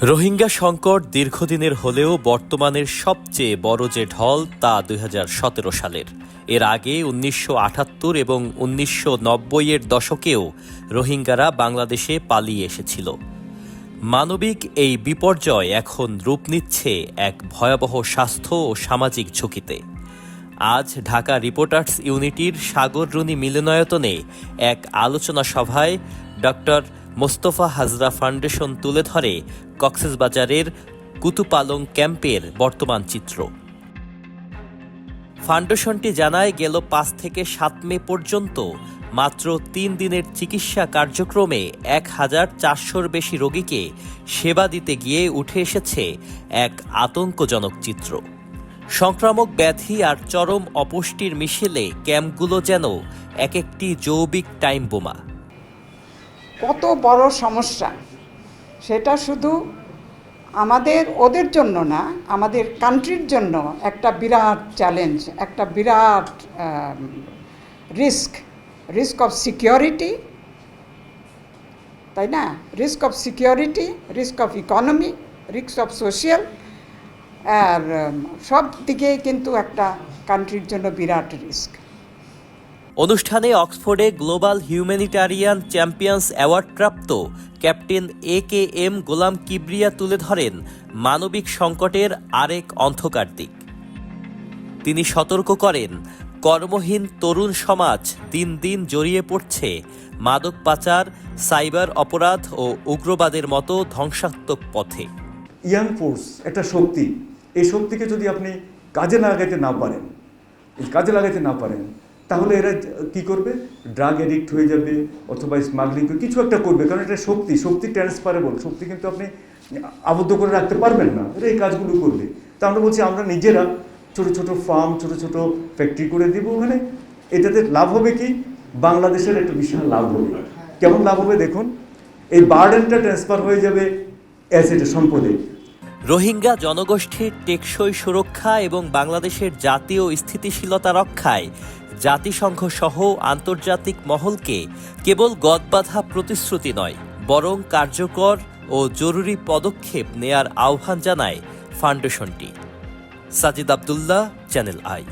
রোহিঙ্গা সংকট দীর্ঘদিনের হলেও বর্তমানের সবচেয়ে বড় যে ঢল তা ২০১৭ সালের। এর আগে ১৯৭৮ এবং ১৯৯০-এর দশকেও রোহিঙ্গারা বাংলাদেশে পালিয়ে এসেছিল। মানবিক এই বিপর্যয় এখন রূপ নিচ্ছে এক ভয়াবহ স্বাস্থ্য ও সামাজিক ঝুঁকিতে। আজ ঢাকা রিপোর্টার্স ইউনিটির সাগররুনি মিলনায়তনে এক আলোচনা সভায় ডক্টর মোস্তফা হাজরা ফাউন্ডেশন তুলে ধরে কক্সবাজারের কুতুপালং ক্যাম্পের বর্তমান চিত্র। ফাউন্ডেশনটি জানায়, গেল ৫ থেকে ৭ মে পর্যন্ত মাত্র ৩ দিনের চিকিৎসা কার্যক্রমে ১,৪০০-র বেশি রোগীকে সেবা দিতে গিয়ে উঠে এসেছে এক আতঙ্কজনক চিত্র। সংক্রামক ব্যাধি আর চরম অপুষ্টির মিশেলে ক্যাম্পগুলো যেন এক একটি জৈবিক টাইম বোমা। কত বড় সমস্যা সেটা শুধু ওদের জন্য না, আমাদের কান্ট্রির জন্য একটা বিরাট চ্যালেঞ্জ, একটা বিরাট রিস্ক অফ সিকিউরিটি, তাই না? Risk of security, risk of economy, risk of social, আর সব দিকেই কিন্তু একটা কান্ট্রির জন্য বিরাট রিস্ক। অনুষ্ঠানে অক্সফোর্ডে গ্লোবাল হিউম্যানিটারিয়ান চ্যাম্পিয়ন্স অ্যাওয়ার্ডপ্রাপ্ত ক্যাপ্টেন AKM গোলাম কিবরিয়া তুলে ধরেন মানবিক সংকটের আরেক অন্ধকার দিক। তিনি সতর্ক করেন, কর্মহীন তরুণ সমাজ দিন দিন জড়িয়ে পড়ছে মাদক পাচার, সাইবার অপরাধ ও উগ্রবাদের মতো ধ্বংসাত্মক পথে। ইয়াং ফোর্স একটা শক্তি, এই শক্তিকে যদি আপনি কাজে লাগাতে না পারেন তাহলে এরা কি করবে? ড্রাগ এডিক্ট হয়ে যাবে অথবা স্মাগলিং কিছু একটা করবে, কারণ এটা শক্তি ট্রান্সফারেবল, শক্তি কিন্তু আপনি আবদ্ধ করে রাখতে পারবেন না, এরা এই কাজগুলো করবে। তা আমরা বলছি আমরা নিজেরা ছোটো ছোটো ফার্ম, ছোটো ছোটো ফ্যাক্টরি করে দিব ওখানে। এটাতে লাভ হবে কি? বাংলাদেশের একটা বিশাল লাভ হবে। কেমন লাভ হবে দেখুন, এই বার্ডেনটা ট্রান্সফার হয়ে যাবে অ্যাসেটে, সম্পদে। রোহিঙ্গা জনগোষ্ঠীর টেকসই সুরক্ষা এবং বাংলাদেশের জাতীয় স্থিতিশীলতা রক্ষায় জাতিসংঘ সহ আন্তর্জাতিক মহলকে কেবল গদবাঁধা প্রতিশ্রুতি নয়, বরং কার্যকর ও জরুরি পদক্ষেপ নেয়ার আহ্বান জানায় ফাউন্ডেশনটি। Sajid Abdullah, channel I.